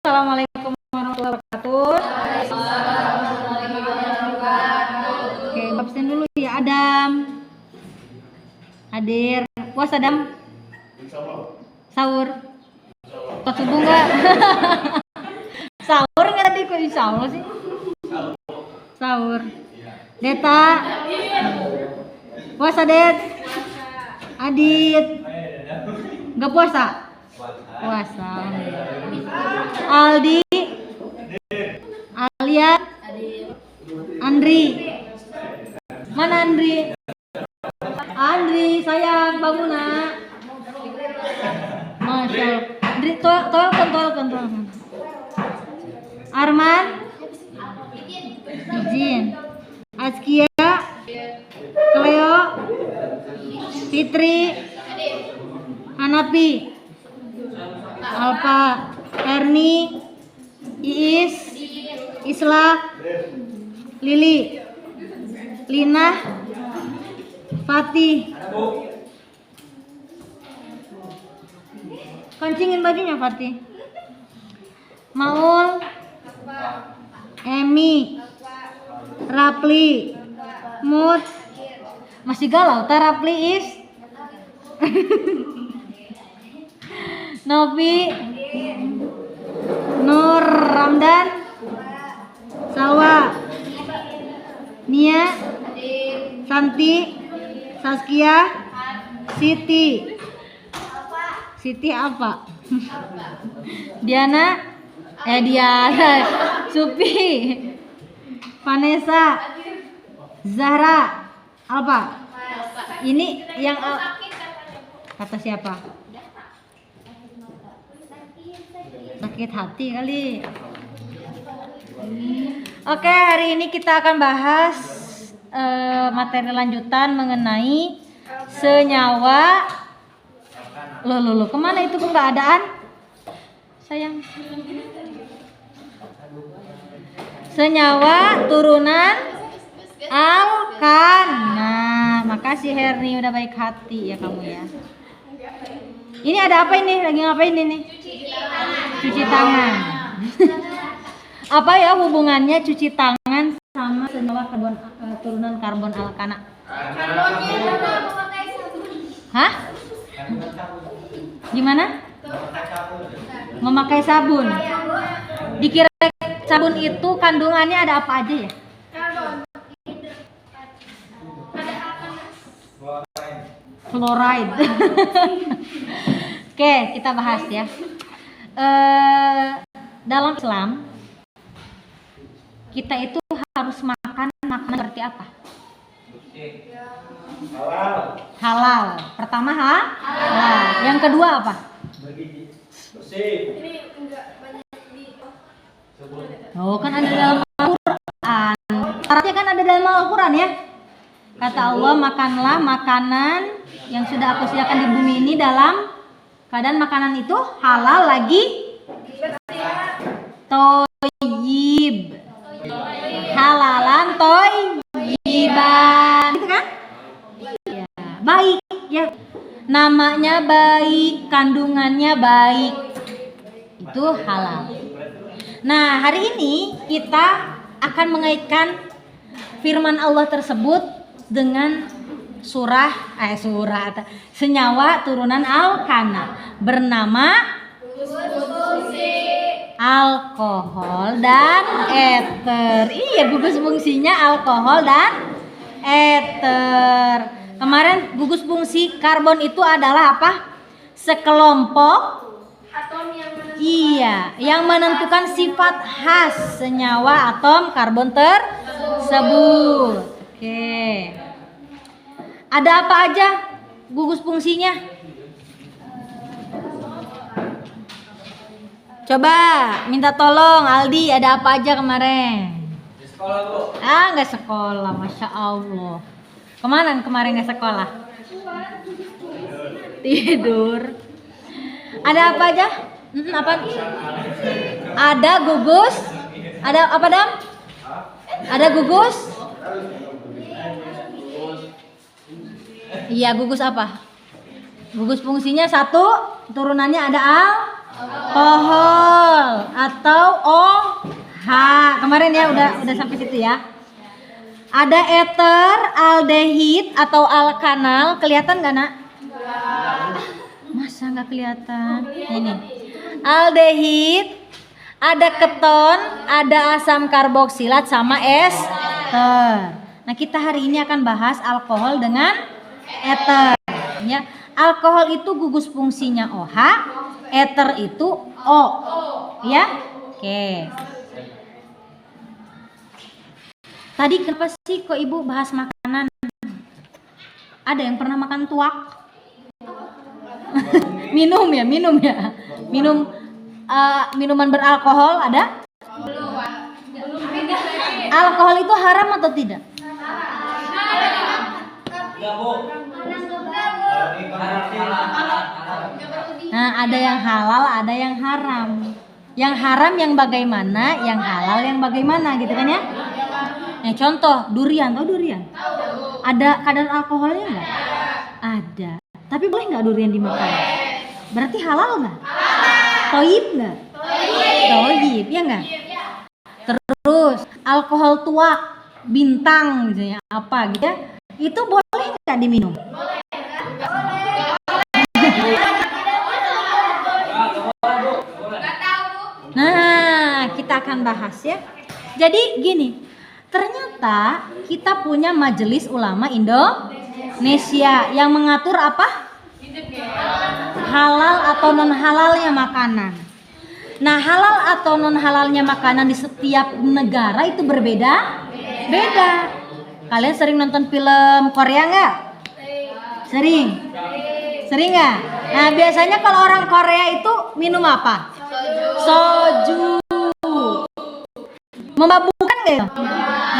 Assalamualaikum warahmatullahi wabarakatuh. Oke, absen dulu ya Adam. Hadir. Puas Adam? Sahur. Sholat subuh enggak? Sahur enggak tadi kok insya Allah sih? Sahur. Deta. Puasa Det. Adit. Enggak puasa? Puasa. Aldi. Alia. Andri. Mana Andri? Andri sayang bangun nak. Masya Allah. Andri tolong. Arman. Izin. Azkia. Cleo. Fitri. Hanapi. Alfa. Erni. Iis. Isla. Lili. Lina. Fatih. Kencingin bajunya Fatih. Maul. Emi. Rapli. Mut. Masih galau ta Rapli is. Novi. Nur Ramdan. Salwa. Nia. Santi. Saskia. Siti. Siti apa? Diana. Diana. Supi. Vanessa. Zahra. Alfa. Ini yang kata siapa? Sakit hati kali. Oke, hari ini kita akan bahas materi lanjutan mengenai senyawa. Loh, kemana itu keadaan? Sayang. Senyawa turunan alkana. Makasih Herni udah baik hati ya kamu ya. Ini ada apa ini? Lagi ngapain ini? Cuci tangan. Apa ya hubungannya cuci tangan sama senyawa turunan karbon alkana? Hah? Gimana? Memakai sabun. Dikira sabun itu kandungannya ada apa aja ya? Fluoride. Oke, kita bahas ya. Dalam Islam kita itu harus makan makanan seperti apa? Halal. Pertama halal. Yang kedua apa? Oh, kan ada dalam Al-Quran. Syaratnya kan ada dalam Al-Quran ya. Kata Allah, makanlah makanan yang sudah aku sediakan di bumi ini dalam keadaan makanan itu halal lagi toyib. Halalan toyiban. Gitu kan? Ya, baik ya. Namanya baik, kandungannya baik. Itu halal. Nah, hari ini kita akan mengaitkan firman Allah tersebut dengan senyawa turunan alkana bernama alkohol dan eter. Iya, gugus fungsinya alkohol dan eter. Kemarin gugus fungsi karbon itu adalah apa? Sekelompok atom yang menentukan sifat khas senyawa atom karbon tersebut. Oke. Ada apa aja gugus fungsinya? Coba minta tolong Aldi, ada apa aja kemarin? Di sekolah, Bu. Nggak sekolah, Masya Allah. Kemana kemarin nggak sekolah? Tidur. Ada apa aja? Apa? Ada gugus. Ada apa Dam? Ada gugus? Iya, gugus apa? Gugus fungsinya satu, turunannya ada Alkohol atau OH. Kemarin ya udah sampai situ ya. Ada eter, aldehid atau alkanal. Kelihatan nggak nak? Masa nggak kelihatan? Ini aldehid, ada keton, ada asam karboksilat sama ester. Nah kita hari ini akan bahas alkohol dengan eter. Ya, alkohol itu gugus fungsinya OH, eter itu O. Ya, oke. Tadi kenapa sih kok ibu bahas makanan? Ada yang pernah makan tuak? minum ya. Minuman beralkohol ada? Alkohol itu haram atau tidak? Nah, ada yang halal, ada yang haram. Yang haram yang bagaimana, yang halal yang bagaimana gitu kan ya? Contoh durian, tahu durian? Ada kadar alkoholnya nggak? Ada. Tapi boleh nggak durian dimakan? Berarti halal nggak? Toyib nggak? Toyib, ya nggak? Terus alkohol tuak, bintang misalnya apa gitu ya? Itu boleh nggak diminum? Nah, kita akan bahas ya. Jadi gini, ternyata kita punya Majelis Ulama Indonesia yang mengatur apa? Halal atau non halalnya makanan. Nah, halal atau non halalnya makanan di setiap negara itu berbeda. Beda. Kalian sering nonton film Korea nggak? Sering. Sering nggak? Nah, biasanya kalau orang Korea itu minum apa? Soju. Memabukkan nggak ya?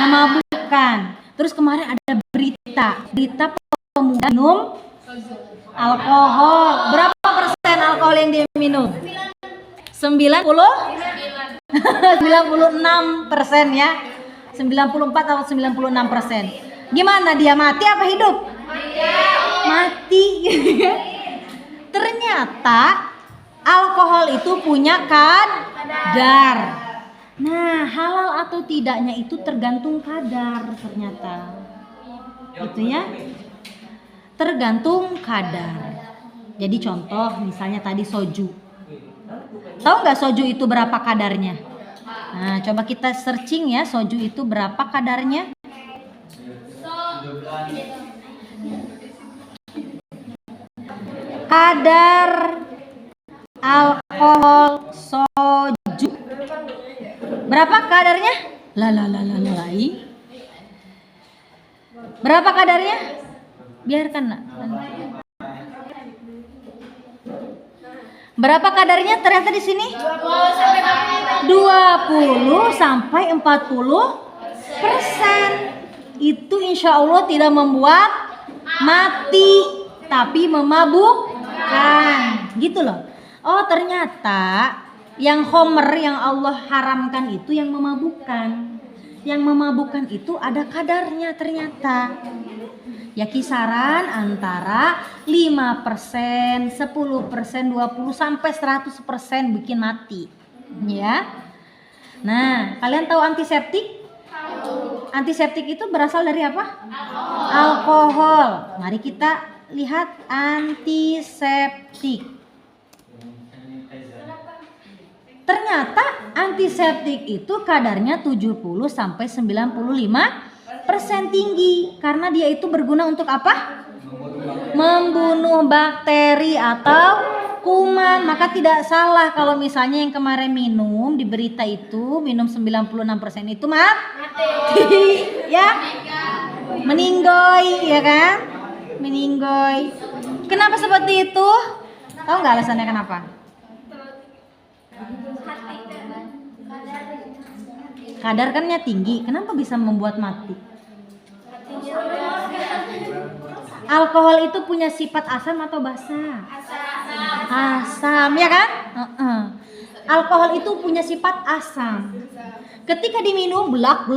Memabukkan. Terus kemarin ada berita pemuda minum alkohol. Berapa persen alkohol yang dia minum? 96% ya. 94 atau 96%. Gimana, dia mati apa hidup? Mati. Ternyata alkohol itu punya kadar. Nah, halal atau tidaknya itu tergantung kadar ternyata. Gitu ya. Tergantung kadar. Jadi contoh misalnya tadi soju. Tahu nggak soju itu berapa kadarnya? Nah, coba kita searching ya, soju itu berapa kadarnya? Kadar alkohol soju. Berapa kadarnya? Berapa kadarnya? Biarkan nak. Berapa kadarnya ternyata di sini? 20 sampai 40%. Itu insya Allah tidak membuat mati, tapi memabukkan. Gitu loh. Oh, ternyata yang homer yang Allah haramkan itu yang memabukkan. Yang memabukkan itu ada kadarnya ternyata. Ya kisaran antara 5%, 10%, 20 sampai 100% bikin mati. Ya. Nah, kalian tahu antiseptik? Antiseptik itu berasal dari apa? Alkohol. Mari kita lihat antiseptik. Ternyata antiseptik itu kadarnya 70 sampai 95% tinggi karena dia itu berguna untuk apa? Membunuh bakteri atau kuman. Maka tidak salah kalau misalnya yang kemarin minum di berita itu minum 96% itu mati. Ya. Meninggoy, ya kan? Meninggoy. Kenapa seperti itu? Tahu nggak alasannya kenapa? Kadarnya tinggi, kenapa bisa membuat mati? Alkohol itu punya sifat asam atau basa? Asam, ya kan? Alkohol itu punya sifat asam. Ketika diminum, gelak,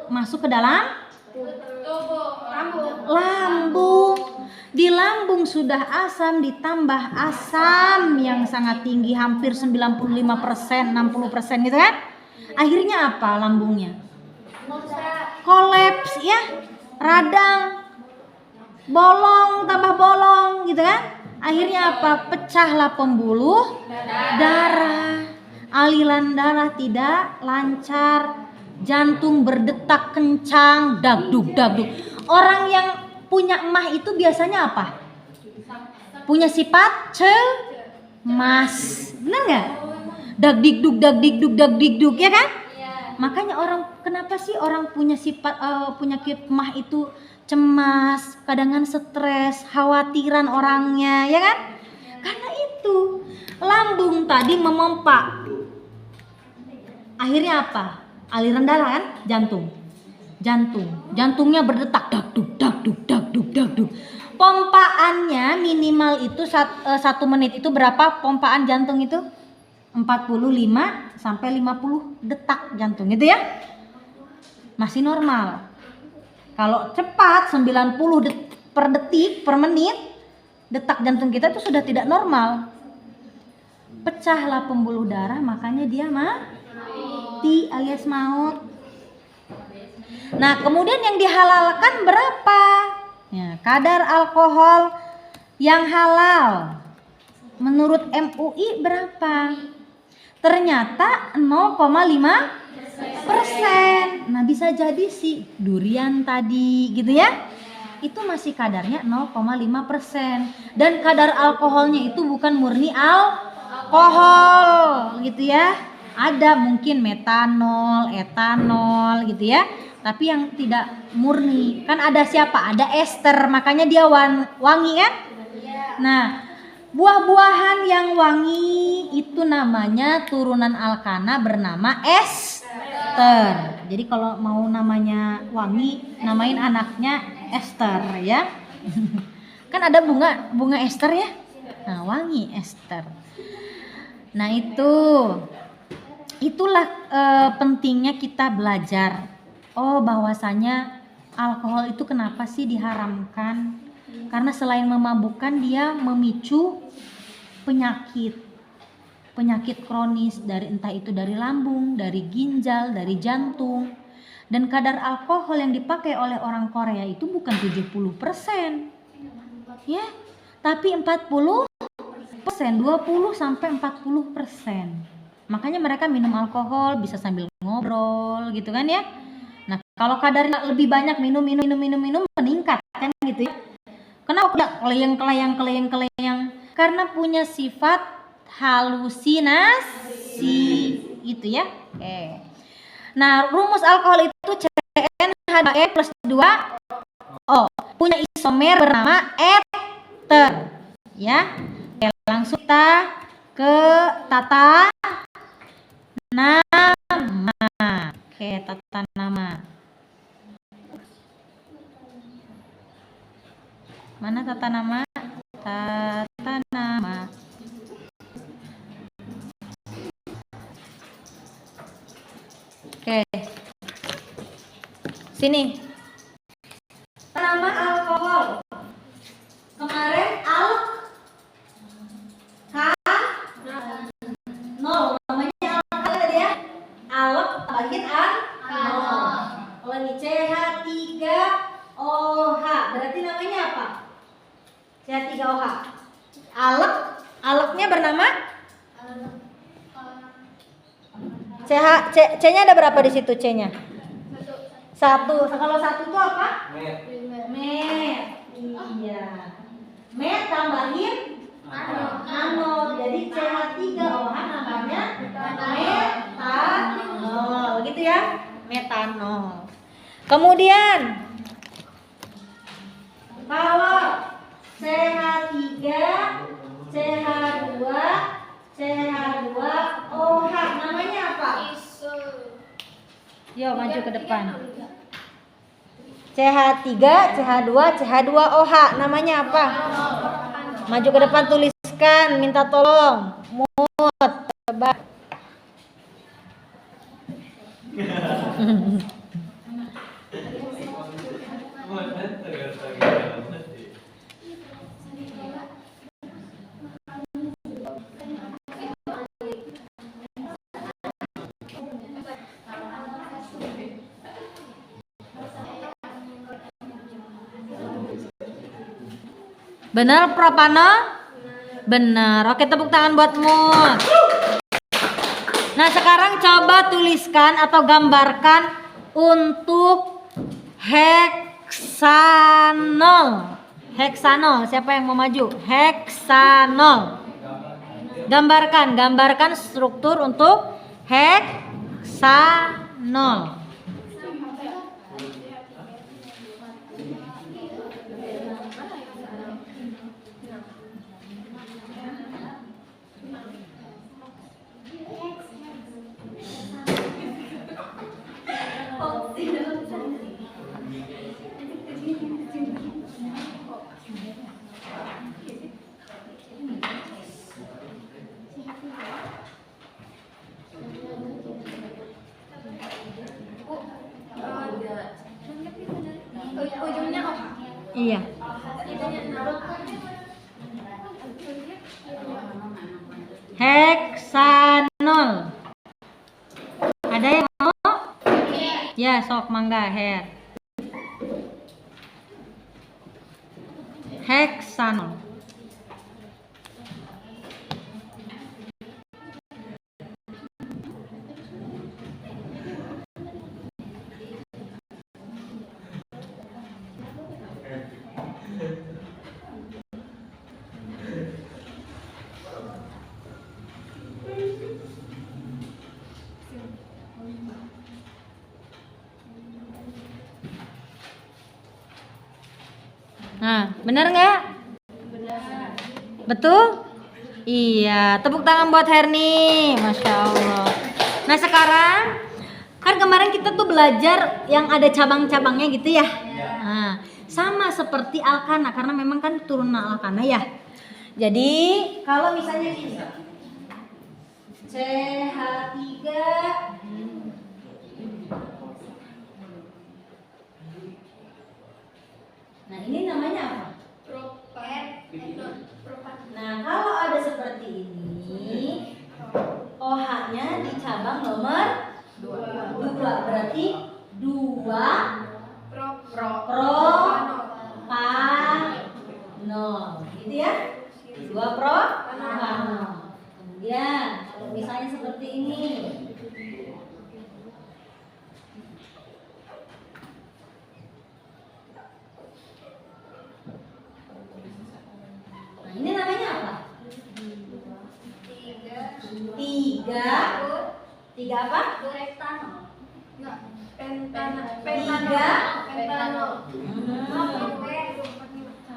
masuk ke dalam lambung. Di lambung sudah asam ditambah asam yang sangat tinggi, hampir 95%, 60% gitu kan. Akhirnya apa lambungnya? Kolaps ya, radang, bolong tambah bolong gitu kan. Akhirnya apa? Pecahlah pembuluh darah, aliran darah tidak lancar, jantung berdetak kencang, dagdug dagdug. Orang yang punya emah itu biasanya apa? Punya sifat cemas, benar nggak? Dagdikduk ya kan? Makanya orang, kenapa sih orang punya sifat penyakit emah itu cemas, kadang stres, khawatiran orangnya, ya kan? Karena itu lambung tadi memompa. Akhirnya apa? Aliran darah kan? Jantungnya berdetak dagduk. Pompaannya minimal itu 1 menit itu berapa pompaan jantung itu? 45 sampai 50 detak jantung gitu ya. Masih normal. Kalau cepat 90 per detik per menit, detak jantung kita itu sudah tidak normal. Pecahlah pembuluh darah, makanya dia mati alias maut. Nah, kemudian yang dihalalkan berapa? Ya, kadar alkohol yang halal menurut MUI berapa? Ternyata 0,5%. Nah, bisa jadi si durian tadi gitu ya, itu masih kadarnya 0,5%. Dan kadar alkoholnya itu bukan murni alkohol gitu ya. Ada mungkin metanol, etanol gitu ya. Tapi yang tidak murni. Kan ada siapa? Ada ester, makanya dia wangi kan? Nah, buah-buahan yang wangi itu namanya turunan alkana bernama ester. Jadi kalau mau namanya wangi, namain anaknya Ester ya. Kan ada bunga ester ya. Nah, wangi ester. Nah, itulah pentingnya kita belajar. Oh, bahwasanya alkohol itu kenapa sih diharamkan? Karena selain memabukkan, dia memicu penyakit kronis entah itu dari lambung, dari ginjal, dari jantung. Dan kadar alkohol yang dipakai oleh orang Korea itu bukan 70%. Ya, tapi 40%, 20 sampai 40%. Makanya mereka minum alkohol bisa sambil ngobrol gitu kan ya. Nah, kalau kadarnya lebih banyak minum meningkat kan gitu ya. Kenapa udah keleyang? Karena punya sifat halusinasi gitu ya. Oke. Nah, rumus alkohol itu CnH2e plus 2O. Punya isomer bernama eter. Ya. Oke, langsung kita ke tata nama. Oke, tata nama. Mana tata nama? Tata nama. Oke. Sini. Nama alkohol. Kemarin nol. Namanya alkohol ya. Alk tambahin nol. Kalau ini CH3OH. Berarti namanya apa? CH3OH. Alknya bernama C-nya ada berapa di situ C-nya? 1. Kalau 1 itu apa? Met. Iya. Met tambahin anol. Jadi CH3OH namanya metanol. Gitu ya? Metanol. Kemudian kalau CH3, CH2, CH2OH namanya apa? Yo, maju ke depan. CH3, CH2, CH2OH namanya apa? Maju ke depan, tuliskan, minta tolong. Mut, coba. Benar, Propano? Benar. Oke, tepuk tangan buat Mut. Nah, sekarang coba tuliskan atau gambarkan untuk heksanol. Heksanol, siapa yang mau maju? Heksanol. Gambarkan struktur untuk heksanol. Ujungnya apa? Iya. Heksanol. Ada yang mau? Ya, sok mangga her. Heksanol. Nah, benar nggak? Benar. Betul? Iya, tepuk tangan buat Herni, Masya Allah. Nah sekarang, kan kemarin kita tuh belajar yang ada cabang-cabangnya gitu ya. Nah, sama seperti alkana, karena memang kan turunan alkana ya. Jadi, kalau misalnya gini, CH3 Nah ini namanya apa? Nah kalau ada seperti ini, OH-nya di cabang nomor 2. Berarti 2 propanol, gitu ya? 2 propanol. Kemudian kalau misalnya seperti ini, nah ini namanya apa? 3 apa? Pentanol.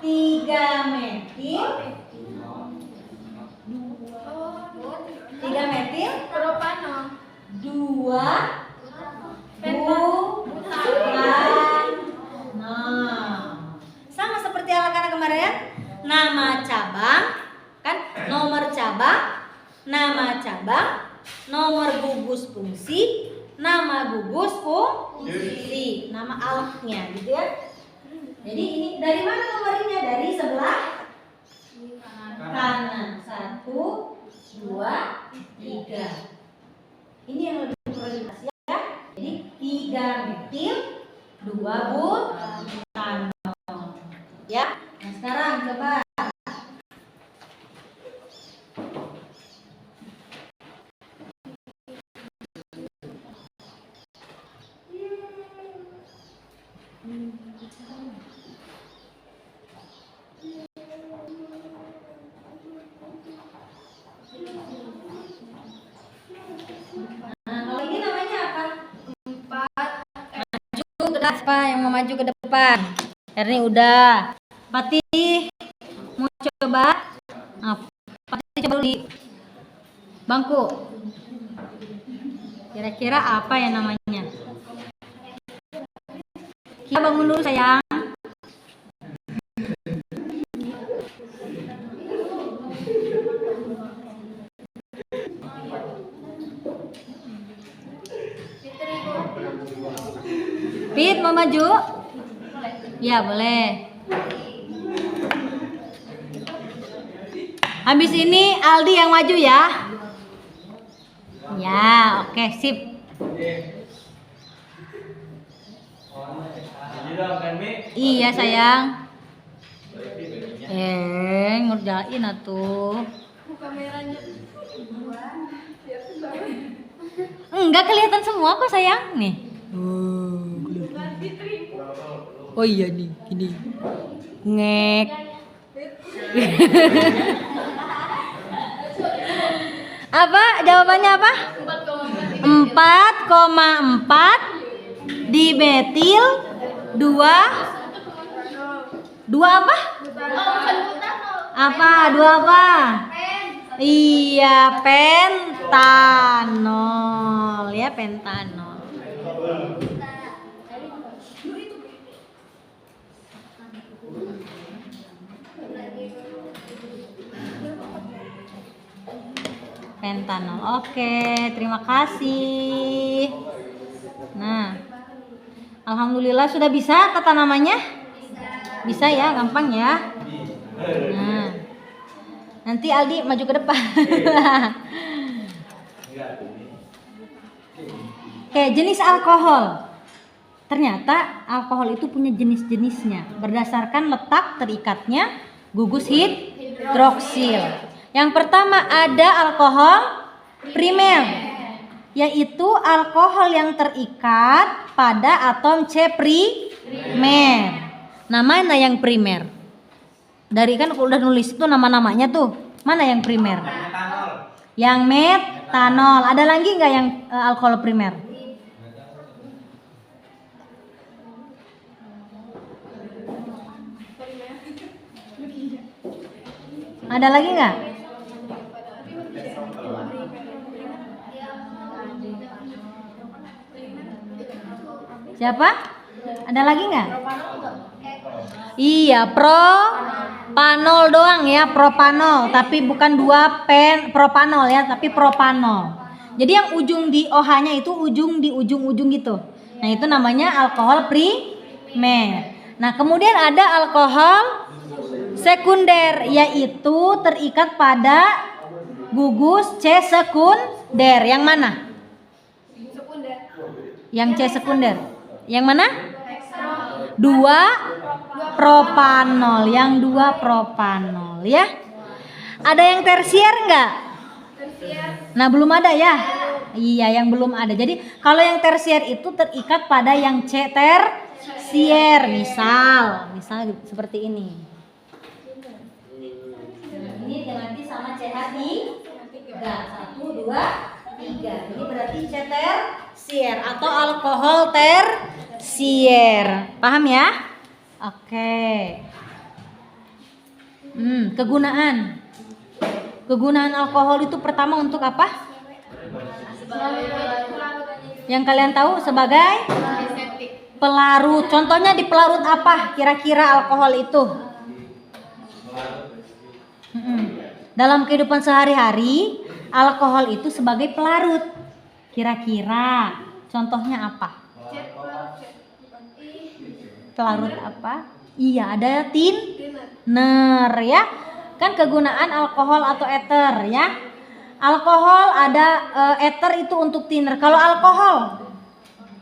3 metil. 3 metil Propanol. 2 Nah, sama seperti alkana kemarin ya. Nama cabang kan, nomor cabang, nama cabang, nomor gugus fungsi, nama gugus fungsi, nama alknya gitu ya. Jadi ini dari mana nomornya? Dari sebelah kanan. 1, 2, 3. Ini yang lebih prioritas ya. Jadi 3 metil, 2 butanol. Ya. Nah, sekarang coba apa yang mau maju ke depan? Erni udah. Patih mau coba? Nah, Patih coba dulu di bangku. Kira-kira apa ya namanya? Kita bangun dulu sayang. Pit mau maju? Ya boleh. Habis ini Aldi yang maju ya. Ya oke sip. Iya sayang. Ngerjain atuh. Buka merahnya. Enggak kelihatan semua kok sayang nih. Oh iya nih, gini. Ngek. Apa? Jawabannya apa? 4,4 dimetil 2 apa? Apa? 2 apa? Iya, pentanol ya, pentanol. Pentanol. Oke, terima kasih. Nah, alhamdulillah sudah bisa kata namanya? Bisa ya, gampang ya. Nah, nanti Aldi maju ke depan. Oke, jenis alkohol. Ternyata alkohol itu punya jenis-jenisnya berdasarkan letak terikatnya gugus hidroksil. Yang pertama ada alkohol primer, yaitu alkohol yang terikat pada atom C primer. Nah, mana yang primer? Dari kan aku udah nulis itu nama-namanya tuh. Mana yang primer? Yang metanol. Ada lagi nggak yang alkohol primer? Ada lagi nggak? Siapa? Ada lagi nggak? Iya, propanol doang ya, propanol, tapi bukan propanol ya, tapi propanol. Jadi yang ujung di OH-nya itu ujung di ujung-ujung gitu. Nah, itu namanya alkohol primer. Nah, kemudian ada alkohol sekunder, yaitu terikat pada gugus C sekunder. Yang mana? Yang C sekunder. Yang mana? 2 propanol, yang 2 propanol ya. Ada yang tersier enggak? Nah, belum ada ya? Iya, yang belum ada. Jadi kalau yang tersier itu terikat pada yang C tersier. Misal seperti ini. Ini diganti sama CH3. 1, 2, 3. Ini berarti C tersier atau alkohol tersier. Paham ya? Oke. Kegunaan alkohol itu pertama untuk apa? Yang kalian tahu sebagai pelarut. Contohnya di pelarut apa kira-kira alkohol itu? Dalam kehidupan sehari-hari, alkohol itu sebagai pelarut. Kira-kira contohnya apa? Pelarut apa? Iya, ada thinner ya. Kan kegunaan alkohol atau ether ya. Alkohol ada ether itu untuk thinner. Kalau alkohol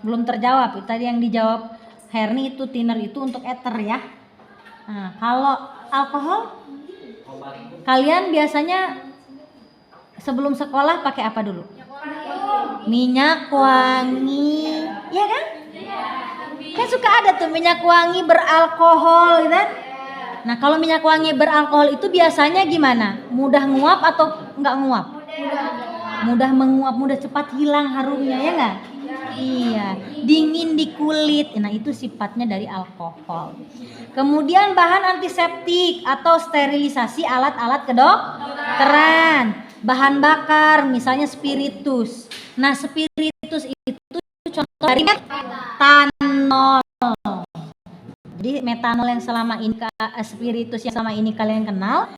belum terjawab. Tadi yang dijawab Herni itu thinner itu untuk ether ya. Nah, kalau alkohol kalian biasanya sebelum sekolah pakai apa dulu? Minyak wangi. Iya kan? Kan suka ada tuh minyak wangi beralkohol gitu kan? Nah, kalau minyak wangi beralkohol itu biasanya gimana? Mudah nguap atau enggak nguap? Mudah menguap, mudah cepat hilang harumnya ya enggak? Iya, dingin di kulit. Nah, itu sifatnya dari alkohol. Kemudian bahan antiseptik atau sterilisasi alat-alat kedokteran. Bahan bakar misalnya spiritus. Nah, spiritus itu contoh dari metanol. Jadi metanol yang selama ini spiritus yang selama ini kalian kenal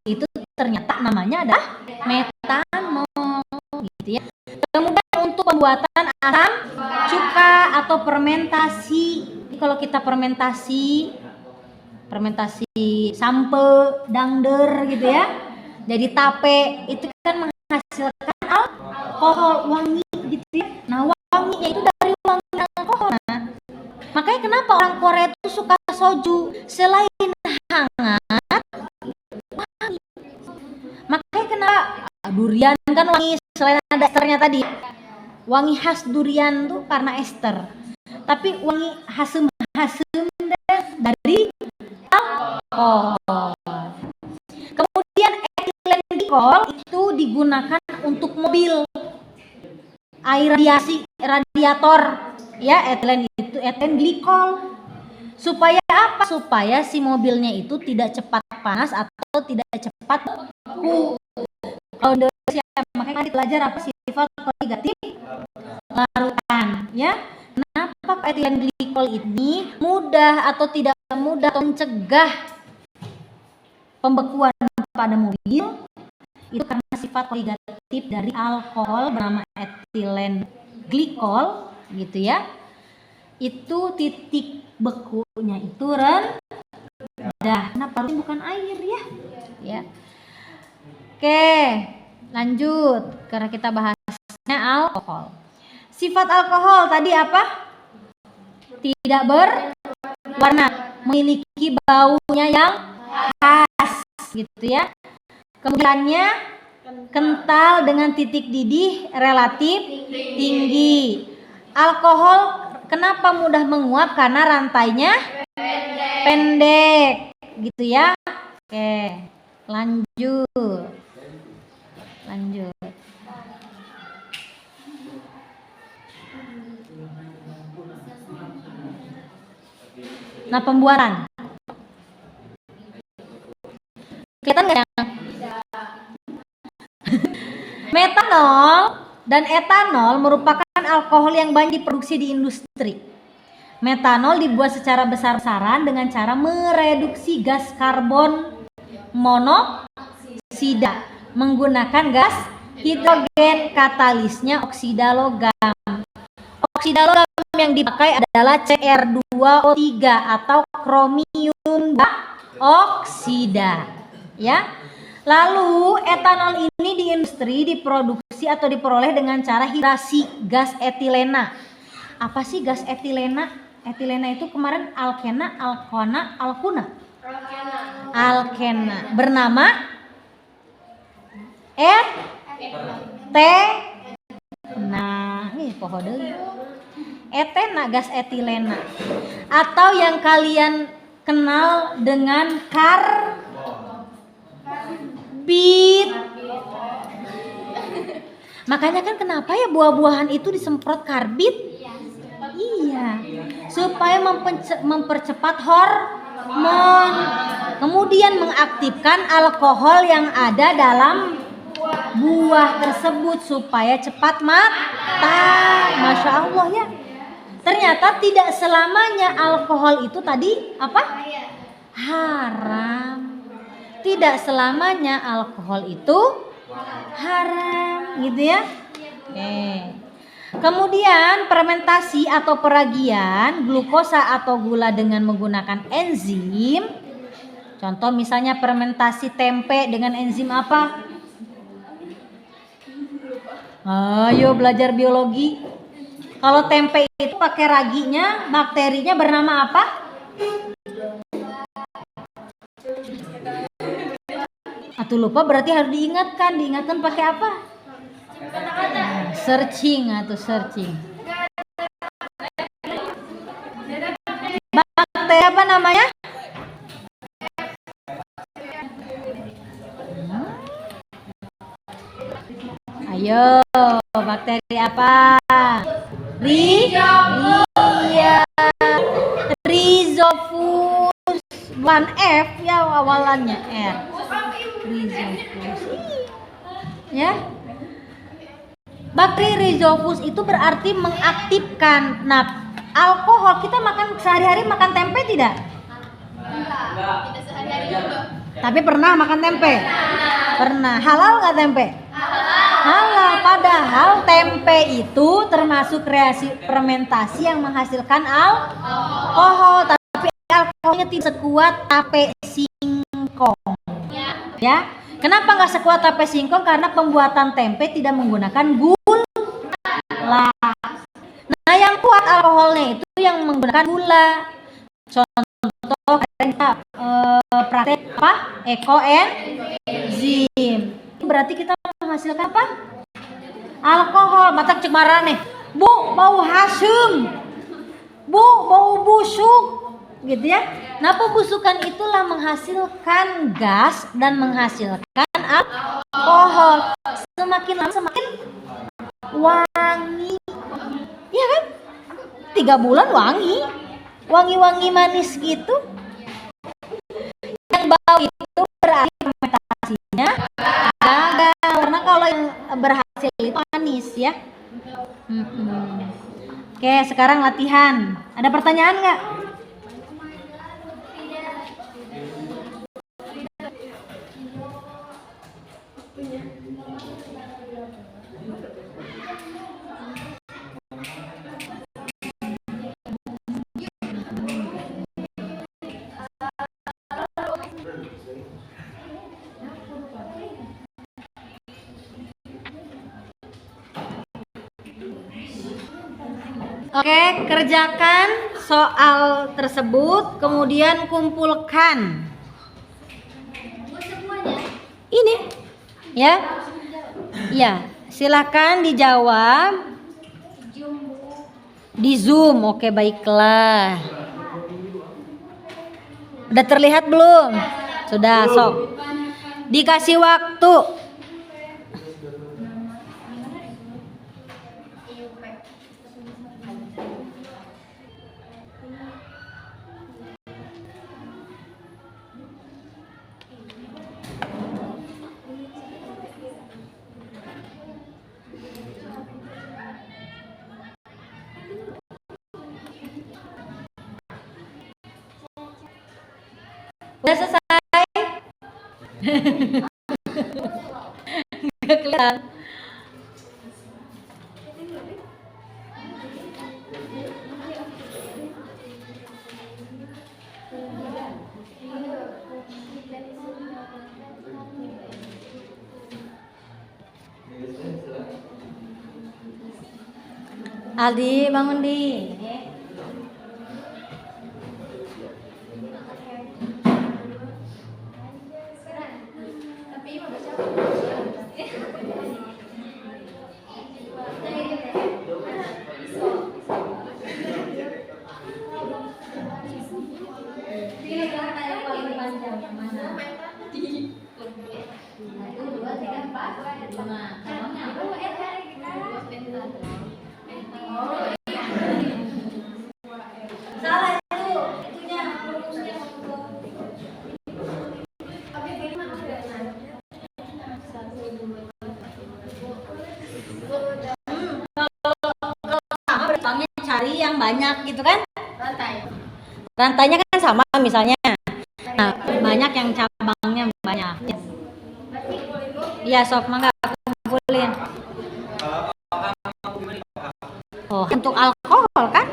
itu ternyata namanya adalah metanol gitu ya. Kemudian untuk pembuatan asam cuka atau fermentasi. Kalau kita fermentasi sampe dangder gitu ya. Jadi tape itu kan menghasilkan alkohol wangi gitu ya. Nah, wanginya itu dari wangi alkohol. Nah, makanya kenapa orang Korea itu suka soju, selain hangat kan wangi selain ada esternya tadi. Wangi khas durian tuh karena ester. Tapi wangi hasem-hasem dari alkohol. Kemudian etilen glikol itu digunakan untuk mobil. Air radiator ya, etilen glikol. Supaya apa? Supaya si mobilnya itu tidak cepat panas atau tidak cepat beku. Kalau Indonesia makanya kan belajar apa sifat koligatif larutan ya. Kenapa etilen glikol ini mudah atau tidak mudah atau mencegah pembekuan pada mobil? Itu karena sifat koligatif dari alkohol bernama etilen glikol gitu ya. Itu titik bekunya itu rendah. Kenapa harus bukan air ya? Oke, lanjut karena kita bahasnya alkohol. Sifat alkohol tadi apa? Tidak berwarna, memiliki baunya yang khas gitu ya. Kemudiannya kental dengan titik didih relatif tinggi. Alkohol kenapa mudah menguap? Karena rantainya pendek gitu ya. Oke, lanjut. Nah, pembuatan. Kelihatan nggak? Metanol dan etanol merupakan alkohol yang banyak diproduksi di industri. Metanol dibuat secara besar-besaran dengan cara mereduksi gas karbon monoksida menggunakan gas hidrogen, katalisnya oksida logam. Oksida logam yang dipakai adalah Cr2O3 atau kromium oksida ya. Lalu etanol ini di industri diproduksi atau diperoleh dengan cara hidrasi gas etilena. Apa sih gas etilena? Etilena itu kemarin alkena, alkona, alkuna. Alkena. Bernama nah, ini pohon deui. Etena, gas etilena. Atau yang kalian kenal dengan karbit. Makanya kan kenapa ya buah-buahan itu disemprot karbit? Iya, supaya mempercepat hormon, kemudian mengaktifkan alkohol yang ada dalam buah tersebut supaya cepat matang. Masya Allah ya. Ternyata tidak selamanya alkohol itu tadi apa? Haram. Tidak selamanya alkohol itu haram, gitu ya. Oke. Kemudian fermentasi atau peragian glukosa atau gula dengan menggunakan enzim. Contoh misalnya fermentasi tempe dengan enzim apa? Ayo belajar biologi. Kalau tempe itu pakai raginya, bakterinya bernama apa? Atau lupa berarti harus diingatkan pakai apa? Searching. Bakteri apa namanya? Ayo, bakteri apa? Rhizopus 1F ya, awalannya R. Rhizopus. Ya. Bakteri Rhizopus itu berarti mengaktifkan. Nah, alkohol kita makan sehari-hari makan tempe tidak? Enggak. Tidak sehari-hari juga. Tapi pernah makan tempe? Pernah. Halal nggak tempe? Halal. Padahal tempe itu termasuk reaksi fermentasi yang menghasilkan alkohol. Tapi alkoholnya tidak sekuat tape singkong. Ya. Kenapa nggak sekuat tape singkong? Karena pembuatan tempe tidak menggunakan gula. Nah, yang kuat alkoholnya itu yang menggunakan gula. Contoh kita praktek apa? Ekoenzim. berarti kita menghasilkan apa? Alkohol. Matak cek marane. Bu, bau hasem. Bu, bau busuk. Gitu ya. Nah, pembusukan itulah menghasilkan gas dan menghasilkan alkohol. Semakin lama semakin wangi. Iya kan? 3 bulan wangi. Wangi-wangi manis gitu. Yang bau itu berarti fermentasinya gagal. Karena kalau yang berhasil itu manis ya. Oke, sekarang latihan. Ada pertanyaan nggak? Oke, kerjakan soal tersebut, kemudian kumpulkan. Ini, ya, ya, silakan dijawab. Di Zoom, oke baiklah. Udah terlihat belum? Sudah, sok. Dikasih waktu. Udah selesai? Gak kelihatan. Aldi, bangun di. Salah itu, itunya rumusnya. Kalau bertanya cari yang banyak gitu kan? Rantainya kan sama misalnya. Nah, banyak yang cabangnya banyak. Iya, sok mangga aku kumpulin. Oh, untuk alkohol kan?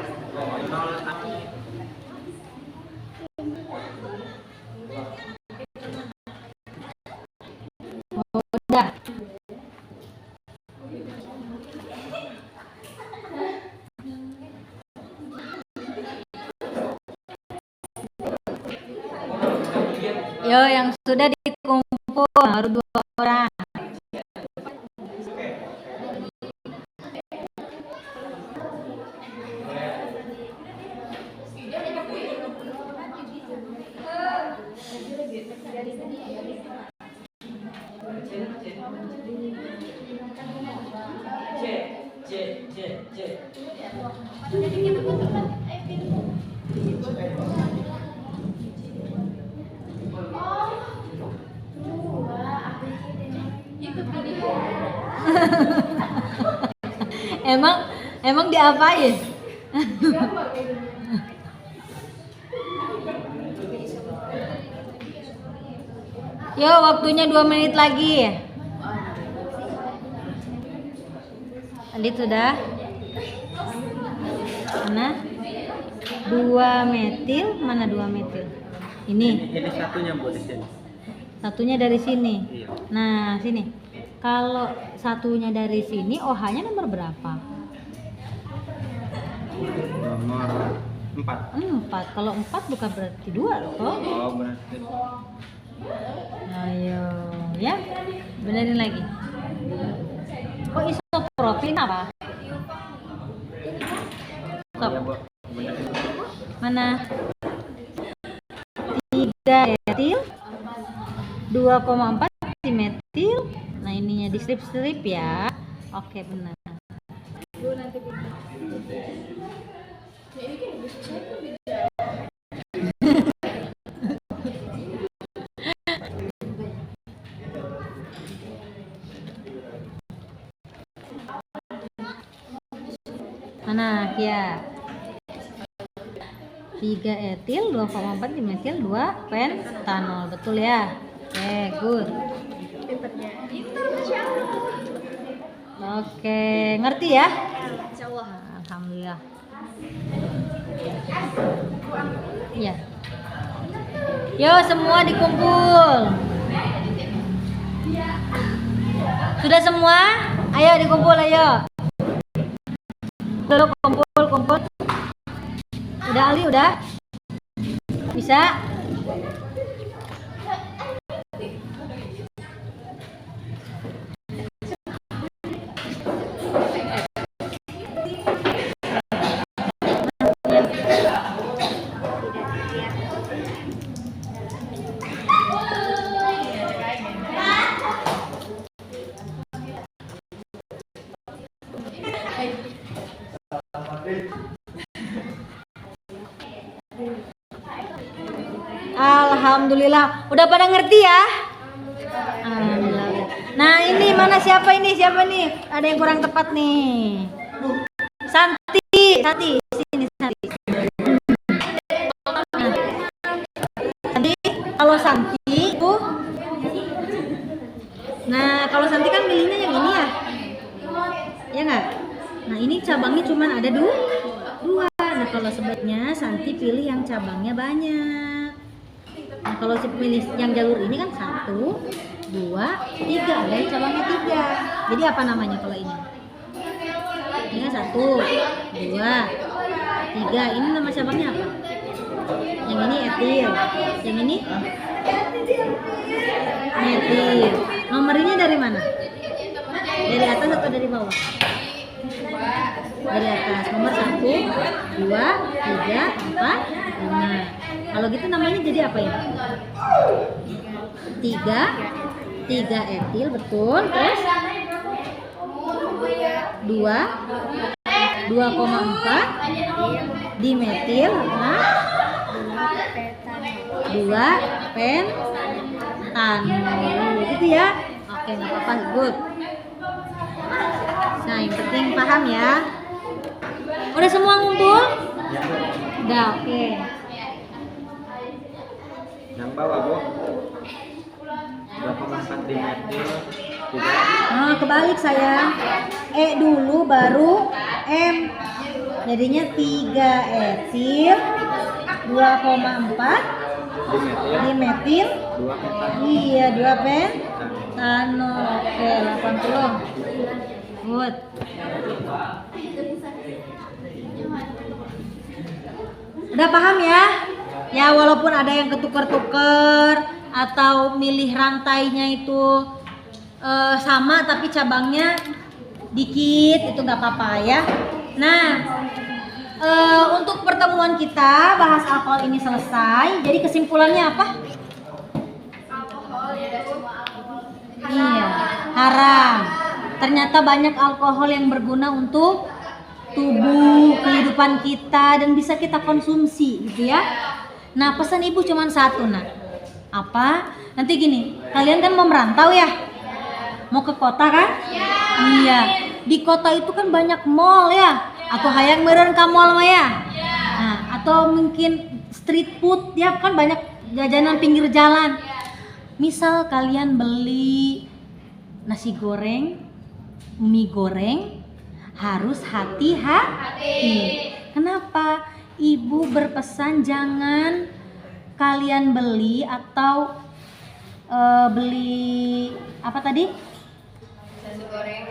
Oh, udah. Yo, yang sudah dikumpul baru 2 orang. Emang diapain? Yo, waktunya 2 menit lagi. Tadi sudah. Mana? 2 metil, mana 2 metil? Ini satunya buat di sini. satunya dari sini. Iya. Nah, sini. Kalau satunya dari sini, OH-nya nomor berapa? Nomor 4. 4. Kalau 4 bukan berarti 2 loh. Oh, berarti. Ayo, ya. Benerin lagi. Kok isopropin apa? Stop. Iya, Bu. Benerin. Mana? 3 etil 2,4 dimetil. Nah, ininya di strip-strip ya. Oke, benar. Mana, Kia? 3 etil 2,4 dimetil 2 pentanol. Betul ya? Oke, good. Pinternya. Pinter, Masya Allah. Oke, ngerti ya? Insya Allah. Alhamdulillah. Iya. Yo, semua dikumpul. Sudah semua? Ayo dikumpul, ayo. Dulu kumpul. Udah Ali, udah? Bisa? Alhamdulillah, udah pada ngerti ya? Alhamdulillah. Nah, ini mana siapa ini? Siapa nih? Ada yang kurang tepat nih. Santi, sini Santi. Nah, Santi, kalau Santi itu, nah kalau Santi kan milihnya yang ini ya, ya nggak? Nah ini cabangnya cuma ada dua. Nah kalau sebaiknya Santi pilih yang cabangnya banyak. Nah kalau pilih yang jalur ini kan 1, 2, 3, ada yang cabangnya 3. Jadi apa namanya kalau ini? Ini kan 1, 2, 3. Ini nama cabangnya apa? Yang ini etil, yang ini metil. Nomornya dari mana? Dari atas atau dari bawah? Dari atas. Nomor 1, 2, 3, 4, 5. Kalau gitu namanya jadi apa ya? 3 etil, betul. Terus 2,4 dimetil, nah 2 pentanol. Gitu ya. Oke, nggak apa-apa, good. Nah, yang penting paham ya. Udah semua ngumpul? Udah, oke. Yang bawah, Bu. 2,4 dimetil 3. Nah, kebalik sayang. E dulu baru M. Jadinya 3 etil 2,4 dimetil 2 pentanol. iya 2 pentanol. Oke, 80. Good. Udah paham ya? Ya walaupun ada yang ketuker-tuker atau milih rantainya itu sama tapi cabangnya dikit, itu nggak apa-apa ya. Nah, untuk pertemuan kita bahas alkohol ini selesai. Jadi kesimpulannya apa? Alkohol ya, semua alkohol. Iya, haram. Ternyata banyak alkohol yang berguna untuk tubuh, kehidupan kita dan bisa kita konsumsi gitu ya. Nah, pesan ibu cuma satu, nak. Apa? Nanti gini, kalian kan mau merantau ya? Mau ke kota kan? Iya. Di kota itu kan banyak mall ya? Atau hayang meureun ka mall mah ya? Nah, atau mungkin street food ya, kan banyak jajanan pinggir jalan. Misal kalian beli nasi goreng, mie goreng, harus hati-hati. Kenapa? Ibu berpesan jangan kalian beli atau beli apa tadi? Nasi goreng,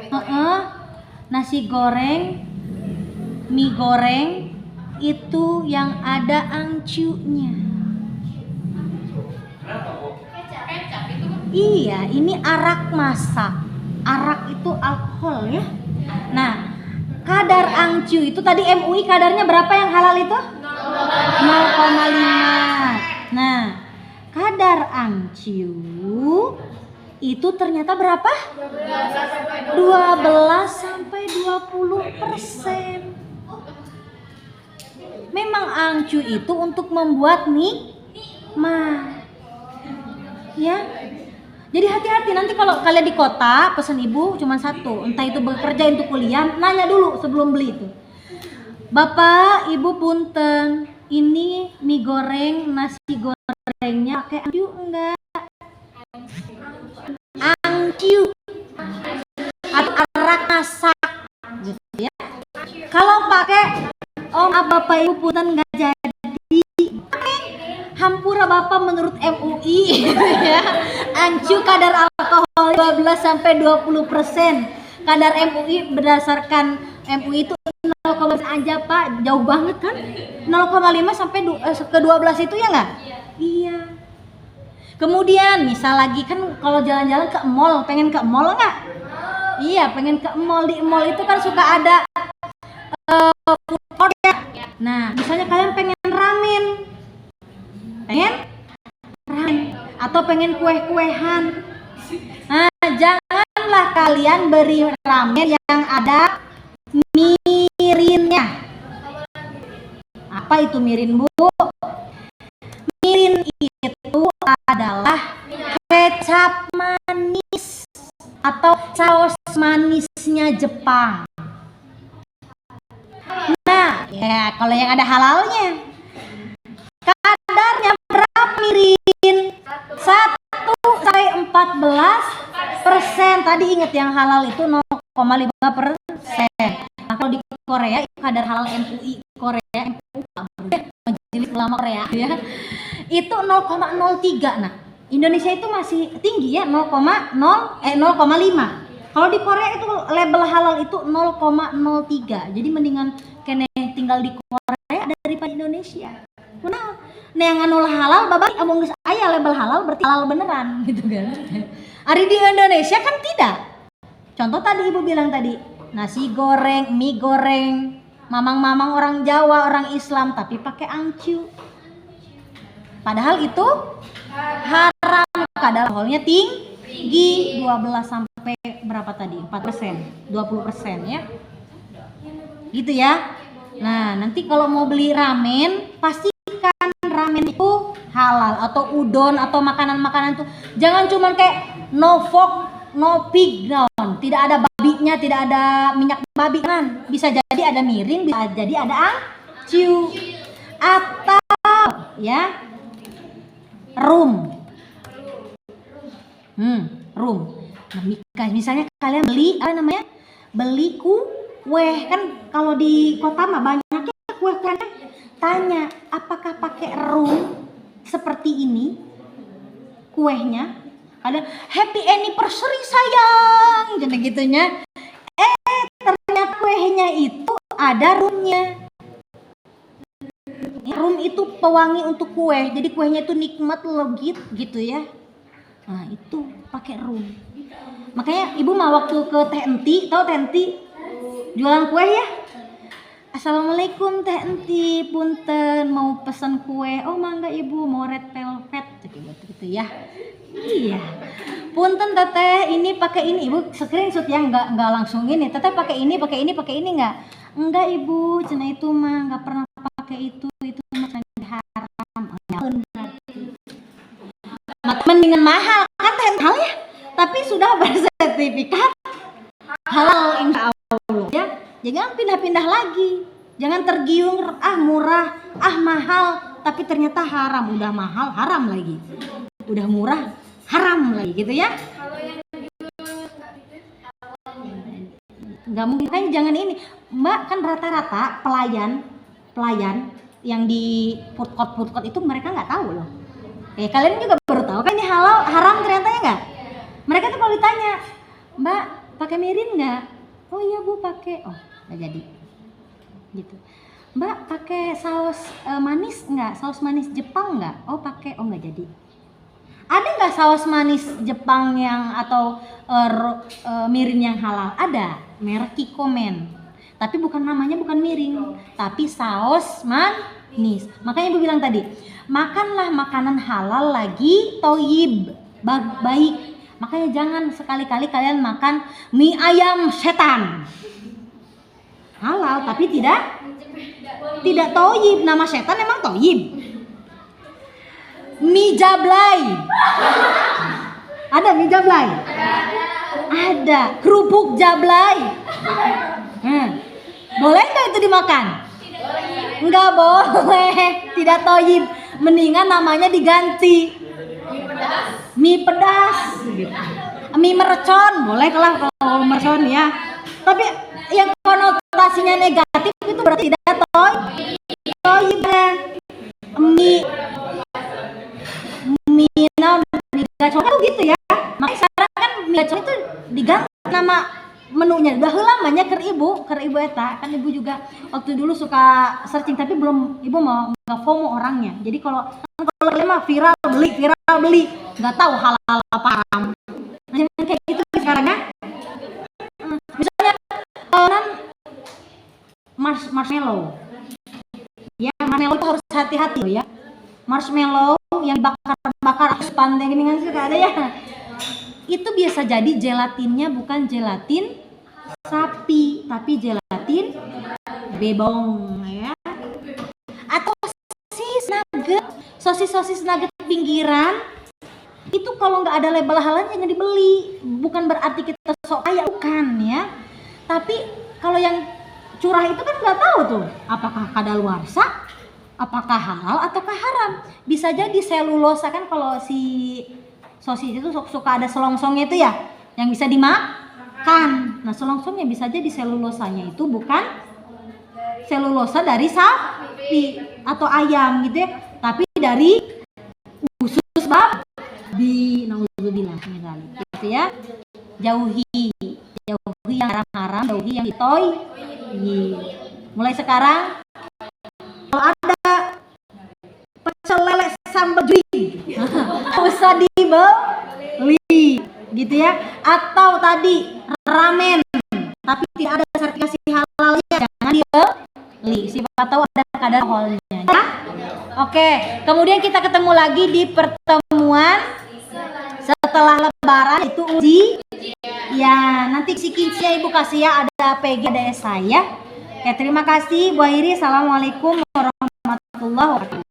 Nasi goreng, mie goreng itu yang ada angcunya. kecap itu kan Iya, ini arak masak. Arak itu alkohol ya. Nah, kadar angcu itu tadi MUI kadarnya berapa yang halal itu? 0,5. Nah, kadar angcu itu ternyata berapa? 12 sampai 20%. Memang angcu itu untuk membuat nikmat. Ya. Jadi hati-hati nanti kalau kalian di kota pesan ibu cuma satu, entah itu bekerja untuk kuliah, nanya dulu sebelum beli itu. Bapak, ibu punten, ini mie goreng, nasi gorengnya pakai angcu enggak? Angcu atau arak masak gitu ya. Kalau pakai bapak ibu punten enggak jadi. Hampura bapak menurut MUI ya. Angcu kadar alkohol 12 sampai 20%. Kadar MUI berdasarkan MUI itu 0,5 aja Pak, jauh banget kan? 0,5 sampai ke 12 itu ya enggak? Iya. Kemudian misal lagi kan kalau jalan-jalan ke mall, pengen ke mall enggak? Iya, pengen ke mall. Di mall itu kan suka ada food court ya. Nah, misalnya kalian pengen ramen atau pengen kue-kuehan. Nah, janganlah kalian beri ramen yang ada mirinnya. Apa itu mirin, Bu? Mirin itu adalah kecap manis atau saus manisnya Jepang. Nah, ya kalau yang ada halalnya. Kadarnya berapa mirin? 1 sampai 14%. Tadi ingat yang halal itu 0,5%. Nah, kalau di Korea itu kadar halal MUI Korea, Majelis Ulama Korea ya. Itu 0,03. Nah, Indonesia itu masih tinggi ya, 0,5. Kalau di Korea itu label halal itu 0,03. Jadi mendingan kene tinggal di Korea daripada Indonesia. Nah, yang anu halal babak amung geus aya label halal berarti halal beneran gitu kan. Ari di Indonesia kan tidak. Contoh tadi ibu bilang tadi, nasi goreng, mie goreng, mamang-mamang orang Jawa, orang Islam tapi pakai angcu. Padahal itu haram, kadar alkoholnya tinggi 12 sampai berapa tadi? 4%, 20% ya. Gitu ya. Nah, nanti kalau mau beli ramen pasti ramen itu halal atau udon atau makanan-makanan itu jangan cuma kayak no pork, no pig, tidak ada babinya, tidak ada minyak babi kan. Bisa jadi ada mirin, bisa jadi ada angcu atau ya rum. Rum. Nah, misalnya kalian beli beli kue kan kalau di kota mah banyaknya kue kan. Tanya, apakah pakai rum seperti ini kuehnya? Ada happy anniversary sayang, jadi gitunya. Ternyata kuehnya itu ada rumnya. Rum itu pewangi untuk kue, jadi kuehnya itu nikmat legit gitu ya. Nah itu pakai rum. Makanya ibu mah waktu ke Teh Enti, tahu Teh Enti jualan kue ya? Assalamualaikum Teh Enti, punten mau pesan kue. Oh mangga ibu, mau red velvet gitu ya. Iya. Punten Teteh, ini pakai ini ibu screenshot ya, nggak langsung ini. Teteh pakai ini nggak? Enggak ibu, cina itu mah nggak pernah pakai itu mah haram. Mendingan mahal kan Teh mahal ya, tapi sudah bersertifikat halal insya Allah ya. Jangan pindah-pindah lagi, jangan tergiung murah, mahal, tapi ternyata haram. Udah mahal haram lagi, udah murah haram lagi gitu ya. Nggak mungkin kan, jangan ini Mbak, kan rata-rata pelayan yang di food court itu mereka nggak tahu loh. Kalian juga baru tahu kan ini halal haram ternyata ya nggak? Mereka tuh kalau ditanya, Mbak pakai mirin nggak? Oh iya Bu pakai. Oh nggak jadi gitu. Mbak pakai saus manis nggak? Saus manis Jepang nggak? Oh pakai. Oh nggak jadi. Ada nggak saus manis Jepang yang atau mirin yang halal? Ada, merek Kikkoman. Tapi bukan namanya bukan mirin, tapi saus manis. Makanya ibu bilang tadi, makanlah makanan halal lagi toyib, baik. Makanya jangan sekali-kali kalian makan mie ayam setan. Halal tapi tidak toyib. Nama setan emang toyib. Mie jablay. Ada mie jablay? Ada. Kerupuk jablay. Boleh nggak itu dimakan? Nggak boleh. Tidak toyib. Mendingan namanya diganti. Mie pedas. Mie mercon. Boleh kalau mercon ya. Tapi yang konotasinya negatif itu berarti tidak toyib. Mie gacor kan gitu ya. Makanya sekarang kan mie gacor itu diganti nama menunya. Udah lamanya ke ibu eta. Kan ibu juga waktu dulu suka searching tapi belum ibu mau nggak FOMO orangnya. Jadi kalau mah viral beli, nggak tahu halal apa haram. Nah, kayak gitu sekarang ya. Misalnya marshmallow. Ya, marshmallow itu harus hati-hati loh ya. Marshmallow yang bakar pandai gini kan suka ada ya. Itu biasa jadi gelatinnya bukan gelatin sapi, tapi gelatin bebong ya. Atau sosis nugget pinggiran itu kalau nggak ada label halalnya jangan dibeli. Bukan berarti kita sok kaya, bukan ya. Tapi kalau yang curah itu kan nggak tahu tuh apakah kadaluarsa, apakah halal ataukah haram. Bisa jadi selulosa kan, kalau si sosis itu suka ada selongsongnya itu ya yang bisa dimakan. Nah selongsongnya bisa jadi selulosanya itu bukan selulosa dari sapi atau ayam gitu ya, tapi dari usus babi. Nauzubillah gitu ya. Jauhi yang haram-haram, jauhi yang toy. Mulai sekarang kalau ada pecel lele sambal juing usah dibeli gitu ya. Atau tadi ramen tapi tidak ada sertifikasi halalnya, jangan dibeli. Siapa tahu ada kadar alkoholnya ya. Oke, kemudian kita ketemu lagi di pertemuan setelah lebaran, itu uji ya. Nanti si kincinya ibu kasih ya, ada PG ada saya. Oke, terima kasih Bu Airi. Assalamualaikum warahmatullahi wabarakatuh.